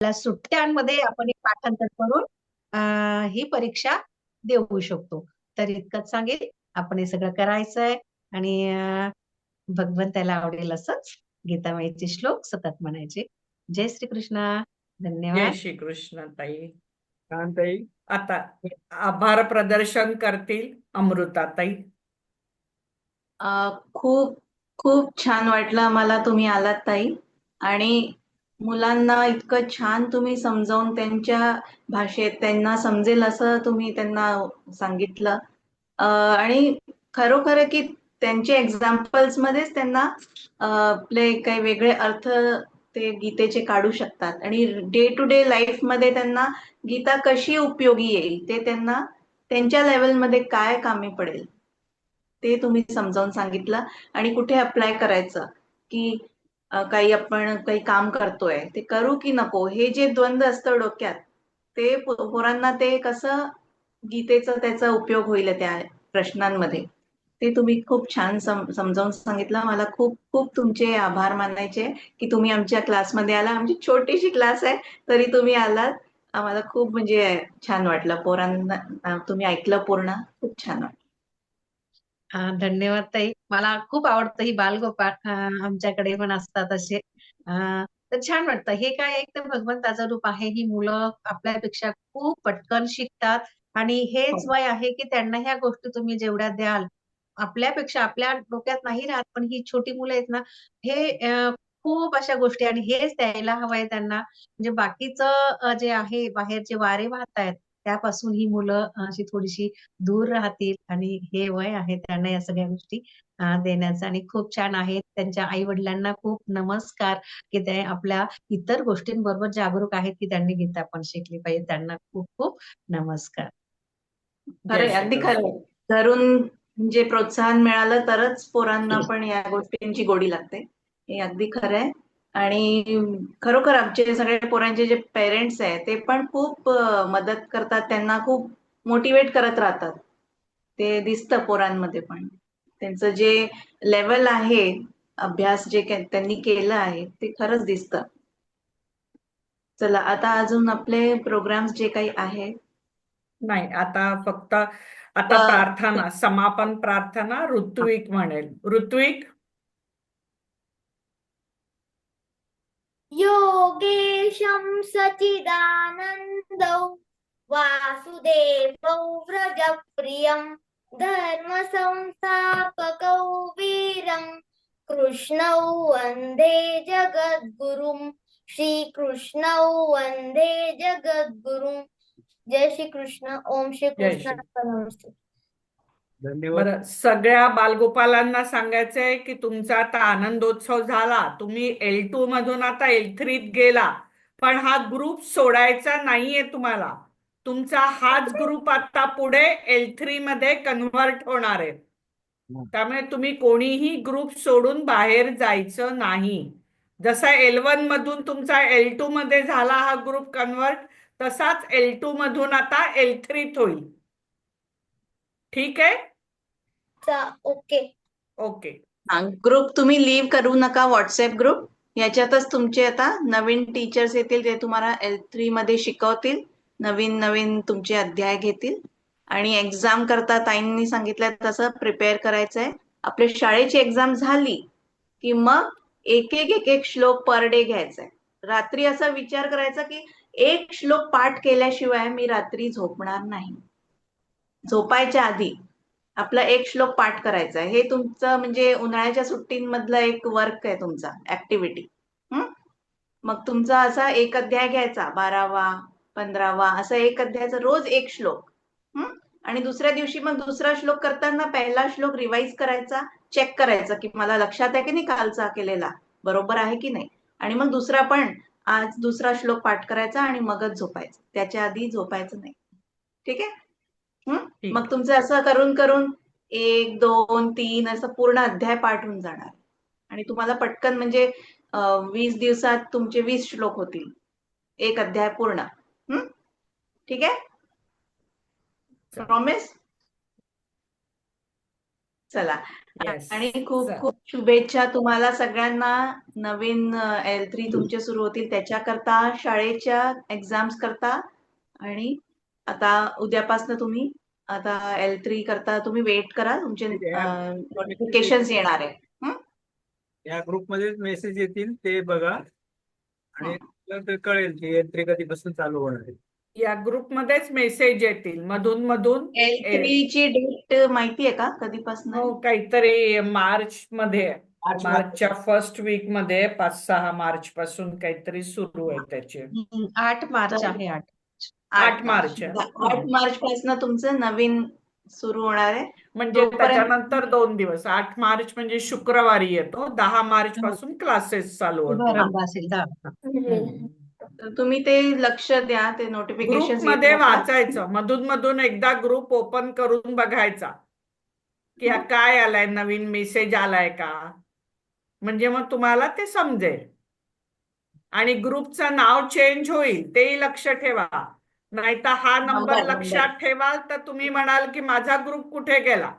आपल्या सुट्ट्यांमध्ये आपण एक पाठांतर करून ही परीक्षा देऊ शकतो. तर इतकंच सांगेल, आपण हे सगळं करायचंय आणि भगवंताला आवडेल असंच गीतामाईचे श्लोक सतत म्हणायचे. जय श्री कृष्ण. जय धन्यवाद. श्री कृष्ण ताई. ताई आता आभार प्रदर्शन करतील अमृताताई. खूप खूप छान वाटलं आम्हाला तुम्ही आलात ताई. आणि मुलांना इतकं छान तुम्ही समजावून त्यांच्या भाषेत त्यांना समजेल असं तुम्ही त्यांना सांगितलं. आणि खरोखर की त्यांच्या एक्झाम्पल्स मध्येच त्यांना आपले काही वेगळे अर्थ ते गीतेचे काढू शकतात आणि डे टू डे लाईफ मध्ये त्यांना गीता कशी उपयोगी येईल ते त्यांना त्यांच्या लेवलमध्ये काय कामी पडेल ते तुम्ही समजावून सांगितलं. आणि कुठे अप्लाय करायचं की काही आपण काही काम करतोय ते करू की नको हे जे द्वंद्व असतं डोक्यात ते पोरांना ते कसं गीतेचा त्याचा उपयोग होईल त्या प्रश्नांमध्ये ते तुम्ही खूप छान समजावून सांगितलं. मला खूप खूप तुमचे आभार मानायचे की तुम्ही आमच्या क्लासमध्ये आला. आमची छोटीशी क्लास आहे तरी तुम्ही आलात. आम्हाला खूप म्हणजे छान वाटलं. पोरांना तुम्ही ऐकलं पूर्ण. खूप छान वाटलं. धन्यवाद ताई. मला खूप आवडतं ही बालगोपाळ. आमच्याकडे पण असतात असे. तर छान वाटतं. हे काय एक तर भगवंताचं रूप आहे. ही मुलं आपल्यापेक्षा खूप पटकन शिकतात आणि हेच हो. वय आहे की त्यांना ह्या गोष्टी तुम्ही जेवढ्या द्याल, आपल्यापेक्षा आपल्या डोक्यात नाही राहत, पण ही छोटी मुलं आहेत ना, हे खूप अशा गोष्टी आणि हेच द्यायला हवंय त्यांना. म्हणजे बाकीचं जे आहे बाहेर जे वारे वाहत आहेत, त्यापासून ही मुलं अशी थोडीशी दूर राहतील आणि हे वय आहे त्यांना या सगळ्या गोष्टी देण्याचं. आणि खूप छान आहे. त्यांच्या आई वडिलांना खूप नमस्कार की ते आपल्या इतर गोष्टींबरोबर जागरूक आहेत की त्यांनी गीता पण शिकली पाहिजे. त्यांना खूप खूप नमस्कार. जय खरंय, श्री अगदी कृष्ण. खरंय. घरून म्हणजे प्रोत्साहन मिळालं तरच पोरांना पण या गोष्टींची गोडी लागते. हे अगदी खरंय. आणि खरोखर आमचे सगळे पोरांचे जे पेरेंट्स आहेत ते पण खूप मदत करतात. त्यांना खूप मोटिवेट करत राहतात. ते दिसतं पोरांमध्ये पण. त्यांचं जे लेवल आहे, अभ्यास जे त्यांनी केलं आहे ते खरंच दिसतं. चला आता अजून आपले प्रोग्राम्स जे काही आहेत. नाही, आता फक्त आता प्रार्थना, समापन प्रार्थना ऋत्विक म्हणेल. ऋत्विक. योगेशं सचिदानन्दौ वासुदेवौ व्रजप्रियं धर्मसंस्थापकौ वीरं कृष्णौ वन्दे जगद्गुरुं श्रीकृष्णौ वन्दे जगद्गुरुं. जय श्री कृष्ण. ओम श्री जय कृष्ण. श्री. नमस्ते. बरं, सगळ्या बालगोपालांना सांगायचंय की तुमचा आता आनंदोत्सव झाला. तुम्ही L2 मधून आता L3 गेला, पण हा ग्रुप सोडायचा नाहीये तुम्हाला. तुमचा हाच ग्रुप आता पुढे L3 मध्ये कन्व्हर्ट होणार आहे. त्यामुळे तुम्ही कोणीही ग्रुप सोडून बाहेर जायचं नाही. जसा L1 मधून तुमचा L2 मध्ये झाला हा ग्रुप कन्व्हर्ट, तसाच L2 मधून आता L3 होईल. ठीक आहे. ओके. ओके. ग्रुप तुम्ही लीव्ह करू नका. व्हॉट्सअप ग्रुप याच्यातच तुमचे आता नवीन टीचर्स येतील ते तुम्हाला L3 मध्ये शिकवतील. नवीन नवीन तुमचे अध्याय घेतील आणि एक्झाम करता ताईंनी सांगितलं तसं प्रिपेअर करायचंय. आपल्या शाळेची एक्झाम झाली की मग एक एक एक एक श्लोक पर डे घ्यायचाय. रात्री असा विचार करायचा की एक श्लोक पाठ केल्याशिवाय मी रात्री झोपणार नाही. झोपायच्या आधी आपला एक श्लोक पाठ करायचा आहे. हे तुमचं म्हणजे उन्हाळ्याच्या सुट्टींमधलं एक वर्क आहे तुमचा, ऍक्टिव्हिटी. मग तुमचा असा एक अध्याय घ्यायचा, 12वा 15वा असा एक अध्यायाचा रोज एक श्लोक. आणि दुसऱ्या दिवशी मग दुसरा श्लोक करताना पहिला श्लोक रिवाइज करायचा, चेक करायचा की मला लक्षात आहे की नाही कालचा केलेला बरोबर आहे की नाही. आणि मग दुसरा पण आज दुसरा श्लोक पाठ करायचा आणि मगच झोपायचं. त्याच्या आधी झोपायचं नाही. ठीक आहे. ठीक. मग तुमचं असं करून करून 1 2 3 असं पूर्ण अध्याय पाठ होऊन जाणार आणि तुम्हाला पटकन म्हणजे 20 दिवसात तुमचे 20 श्लोक होतील. एक अध्याय पूर्ण. ठीक आहे. चालेल. प्रॉमिस. चला. येस. आणि खूप खूप शुभेच्छा तुम्हाला सगळ्यांना. नवीन L3 तुमचे सुरू होतील त्याच्याकरता, शाळेच्या एक्झाम्स करता. आणि आता उद्यापासून तुम्ही आता L3 करता तुम्ही वेट करा, तुमचे ठीक आहे. नोटिफिकेशन्स येणार आहे. या ग्रुपमध्ये मेसेज येतील ते बघा आणि तुला ते कळेल की एंट्री कधीपासून चालू होणार आहे. या ग्रुपमध्येच मेसेज येतील मधून मधून. L3 ची डेट माहिती आहे का कधीपासून आहे? हो, काहीतरी मार्च मध्ये, मार्च मार्चच्या फर्स्ट वीक मध्ये 5-6 मार्च पासून काहीतरी सुरू आहे त्याचे. 8 मार्च आहे 8. 8 मार्च आहे. 8 मार्च पासून तुमचं नवीन सुरू होणार आहे. म्हणजे तोपर्यंत- त्याच्यानंतर 2 दिवस, 8 मार्च म्हणजे शुक्रवारी येतो, 10 मार्च पासून क्लासेस चालू होतील. शुभारंभ असेल 10. तर तुम्ही ते लक्ष द्या, ते नोटिफिकेशन ग्रुप मध्ये वाचायचं, मधून मधून एकदा ग्रुप ओपन करून बघायचा की हा काय आलाय, नवीन मेसेज आलाय का, म्हणजे मग तुम्हाला ते समजेल. आणि ग्रुपचं नाव चेंज होईल तेही लक्ष ठेवा, नाहीतर हा नंबर नंबर. लक्षात ठेवाल तर तुम्ही म्हणाल की माझा ग्रुप कुठे गेला.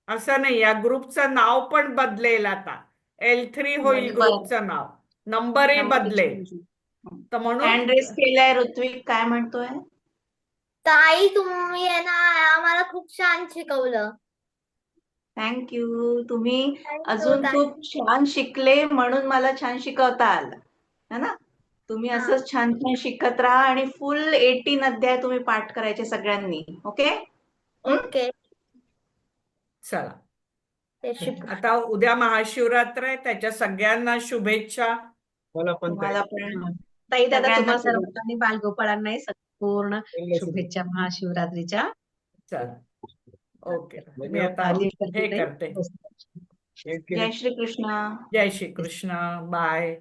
असं नाही, या ग्रुपचं नाव पण बदलेल आता. L3 होईल नंबर. ग्रुपचं नाव, नंबरही बदलेल. तर हँड म्हणून रेस केलाय ऋत्विक, काय म्हणतोय? ताई तुम्ही आहे ना आम्हाला खूप छान शिकवलं. थँक्यू. तुम्ही Thank you, अजून thank खूप छान शिकले म्हणून मला छान शिकवता आलं, है ना? तुम्ही हा. असंच छान छान शिकत राहा आणि फुल 18 अध्याय तुम्ही पाठ करायचे सगळ्यांनी. ओके? ओके. चला, ते शिकू. आता उद्या महाशिवरात्र आहे, त्याच्या सगळ्यांना शुभेच्छा. मला पण तुम्हाला पण ताई दादा सगळ्यांना तुम्हाला शुभेच्छा. सर्वांनी बालगोपाळांनाही पूर्ण शुभेच्छा महाशिवरात्रीच्या. चला, ओके. मी आता आधी हे करते. जय श्री कृष्ण. जय श्री कृष्ण. बाय.